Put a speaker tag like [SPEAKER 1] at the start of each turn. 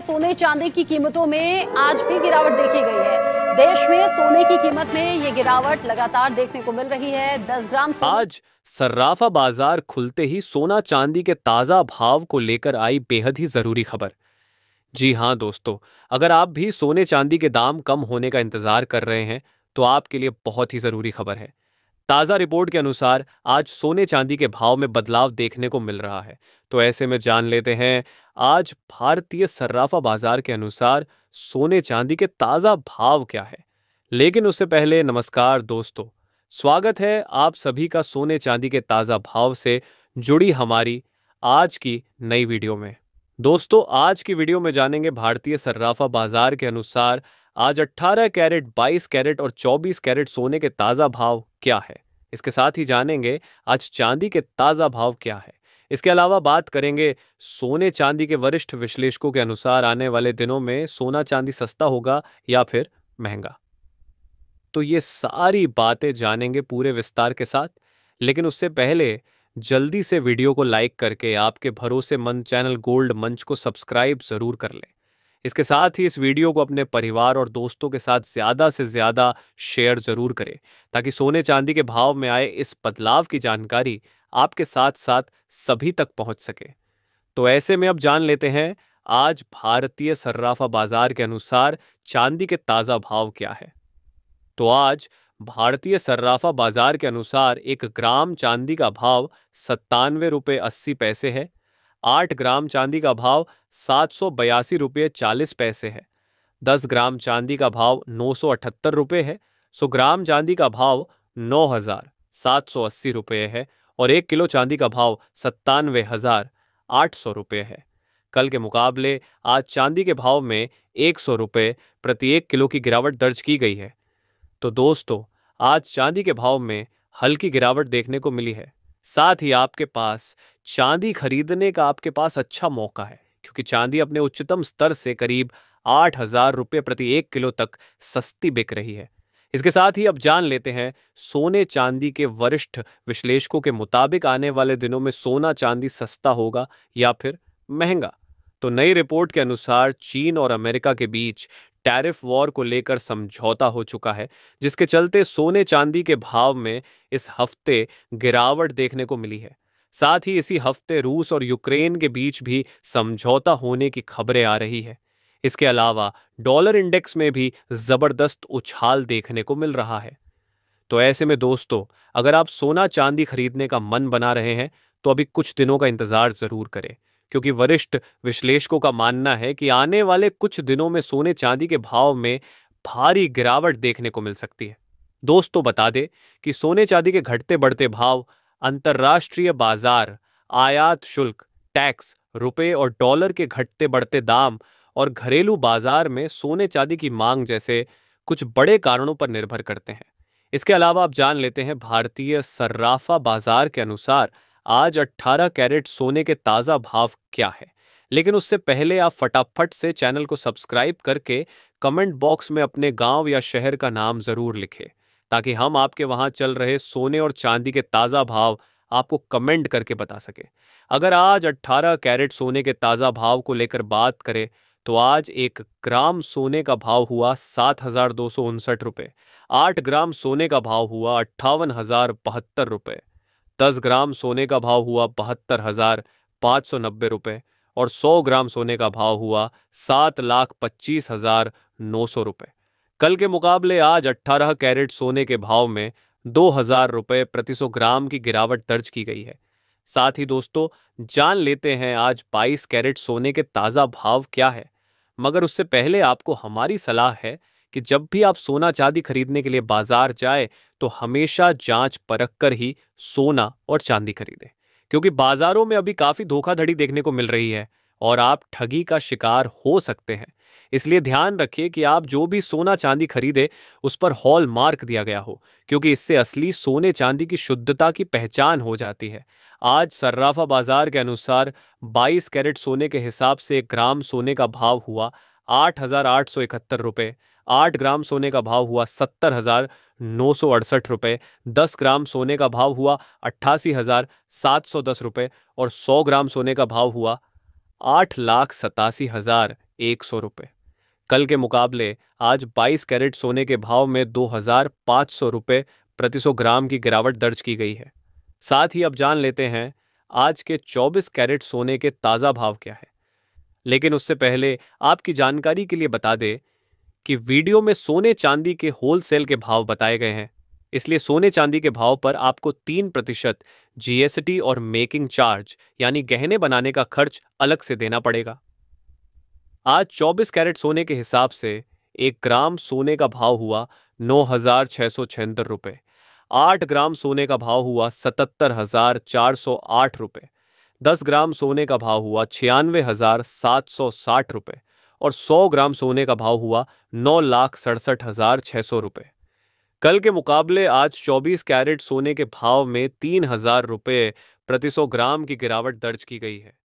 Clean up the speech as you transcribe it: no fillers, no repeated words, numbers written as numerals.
[SPEAKER 1] सोने चांदी की कीमतों में आज भी गिरावट देखी गई है। देश में सोने की कीमत में ये गिरावट लगातार देखने को मिल रही है। 10 ग्राम
[SPEAKER 2] आज सर्राफा बाजार खुलते ही सोना चांदी के ताजा भाव को लेकर आई बेहद ही जरूरी खबर। जी हाँ दोस्तों, अगर आप भी सोने चांदी के दाम कम होने का इंतजार कर रहे हैं तो आपके लिए बहुत ही जरूरी खबर है। ताजा रिपोर्ट के अनुसार आज सोने चांदी के भाव में बदलाव देखने को मिल रहा है। तो ऐसे में जान लेते हैं आज भारतीय सर्राफा बाजार के अनुसार सोने चांदी के ताजा भाव क्या है। लेकिन उससे पहले नमस्कार दोस्तों, स्वागत है आप सभी का सोने चांदी के ताजा भाव से जुड़ी हमारी आज की नई वीडियो में। दोस्तों, आज की वीडियो में जानेंगे भारतीय सर्राफा बाजार के अनुसार आज 18 कैरेट, 22 कैरेट और 24 कैरेट सोने के ताजा भाव क्या है। इसके साथ ही जानेंगे आज चांदी के ताजा भाव क्या है। इसके अलावा बात करेंगे सोने चांदी के वरिष्ठ विश्लेषकों के अनुसार आने वाले दिनों में सोना चांदी सस्ता होगा या फिर महंगा। तो ये सारी बातें जानेंगे पूरे विस्तार के साथ। लेकिन उससे पहले जल्दी से वीडियो को लाइक करके आपके भरोसेमंद चैनल गोल्ड मंच को सब्सक्राइब जरूर कर लें। इसके साथ ही इस वीडियो को अपने परिवार और दोस्तों के साथ ज्यादा से ज्यादा शेयर जरूर करें ताकि सोने चांदी के भाव में आए इस बदलाव की जानकारी आपके साथ साथ सभी तक पहुंच सके। तो ऐसे में अब जान लेते हैं आज भारतीय सर्राफा बाजार के अनुसार चांदी के ताजा भाव क्या है। तो आज भारतीय सर्राफा बाजार के अनुसार 1 ग्राम चांदी का भाव 97 रुपये 80 पैसे है। 8 ग्राम चांदी का भाव 782 रुपये 40 पैसे है। 10 ग्राम चांदी का भाव 978 रुपये है। 100 ग्राम चांदी का भाव 9,780 रुपये है और 1 किलो चांदी का भाव 97,800 रुपये है। कल के मुकाबले आज चांदी के भाव में 100 रुपये प्रति 1 किलो की गिरावट दर्ज की गई है। तो दोस्तों, आज चांदी के भाव में हल्की गिरावट देखने को मिली है। साथ ही आपके पास चांदी खरीदने का अच्छा मौका है क्योंकि चांदी अपने उच्चतम स्तर से करीब 8,000 रुपये प्रति 1 किलो तक सस्ती बिक रही है। इसके साथ ही अब जान लेते हैं सोने चांदी के वरिष्ठ विश्लेषकों के मुताबिक आने वाले दिनों में सोना चांदी सस्ता होगा या फिर महंगा। तो नई रिपोर्ट के अनुसार चीन और अमेरिका के बीच टैरिफ वॉर को लेकर समझौता हो चुका है, जिसके चलते सोने चांदी के भाव में इस हफ्ते गिरावट देखने को मिली है। साथ ही इसी हफ्ते रूस और यूक्रेन के बीच भी समझौता होने की खबरें आ रही है। इसके अलावा डॉलर इंडेक्स में भी जबरदस्त उछाल देखने को मिल रहा है। तो ऐसे में दोस्तों, अगर आप सोना चांदी खरीदने का मन बना रहे हैं तो अभी कुछ दिनों का इंतजार जरूर करें क्योंकि वरिष्ठ विश्लेषकों का मानना है कि आने वाले कुछ दिनों में सोने चांदी के भाव में भारी गिरावट देखने को मिल सकती है। दोस्तों, बता दें कि सोने चांदी के घटते बढ़ते भाव अंतर्राष्ट्रीय बाजार, आयात शुल्क, टैक्स, रुपए और डॉलर के घटते बढ़ते दाम और घरेलू बाजार में सोने चांदी की मांग जैसे कुछ बड़े कारणों पर निर्भर करते हैं। इसके अलावा आप जान लेते हैं भारतीय सर्राफा बाजार के अनुसार आज 18 कैरेट सोने के ताजा भाव क्या है। लेकिन उससे पहले आप फटाफट से चैनल को सब्सक्राइब करके कमेंट बॉक्स में अपने गांव या शहर का नाम जरूर लिखें ताकि हम आपके वहां चल रहे सोने और चांदी के ताजा भाव आपको कमेंट करके बता सके। अगर आज 18 कैरेट सोने के ताजा भाव को लेकर बात करें तो आज 1 ग्राम सोने का भाव हुआ 7,259 रुपये। 8 ग्राम सोने का भाव हुआ 58,072 रुपये। 10 ग्राम सोने का भाव हुआ 72,590 रुपये और 100 ग्राम सोने का भाव हुआ 7,25,900 रुपये। कल के मुकाबले आज 18 कैरेट सोने के भाव में 2,000 रुपये प्रति 100 ग्राम की गिरावट दर्ज की गई है। साथ ही दोस्तों, जान लेते हैं आज 22 कैरेट सोने के ताजा भाव क्या है। मगर उससे पहले आपको हमारी सलाह है कि जब भी आप सोना चांदी खरीदने के लिए बाजार जाए तो हमेशा जांच परख कर ही सोना और चांदी खरीदें क्योंकि बाजारों में अभी काफी धोखाधड़ी देखने को मिल रही है और आप ठगी का शिकार हो सकते हैं। इसलिए ध्यान रखिए कि आप जो भी सोना चांदी खरीदे उस पर हॉल मार्क दिया गया हो क्योंकि इससे असली सोने चांदी की शुद्धता की पहचान हो जाती है। आज सर्राफा बाजार के अनुसार 22 कैरेट सोने के हिसाब से 1 ग्राम सोने का भाव हुआ 8,871 रुपये। 8 ग्राम सोने का भाव हुआ 70,968 रुपये। 10 ग्राम सोने का भाव हुआ 88,710 रुपये और 100 ग्राम सोने का भाव हुआ 8,87,000 100 रुपये। कल के मुकाबले आज 22 कैरेट सोने के भाव में 2,500 रुपये प्रति 100 ग्राम की गिरावट दर्ज की गई है। साथ ही अब जान लेते हैं आज के 24 कैरेट सोने के ताज़ा भाव क्या है। लेकिन उससे पहले आपकी जानकारी के लिए बता दें कि वीडियो में सोने चांदी के होलसेल के भाव बताए गए हैं, इसलिए सोने चांदी के भाव पर आपको 3% जीएसटी और मेकिंग चार्ज यानी गहने बनाने का खर्च अलग से देना पड़ेगा। आज 24 कैरेट सोने के हिसाब से 1 ग्राम सोने का भाव हुआ 9,676 रुपये, 8 ग्राम सोने का भाव हुआ 77,408 रुपये, 10 ग्राम सोने का भाव हुआ 96,760 रुपये और 100 ग्राम सोने का भाव हुआ 9,67,600 रुपये। कल के मुकाबले आज 24 कैरेट सोने के भाव में 3,000 रुपये प्रति 100 ग्राम की गिरावट दर्ज की गई है।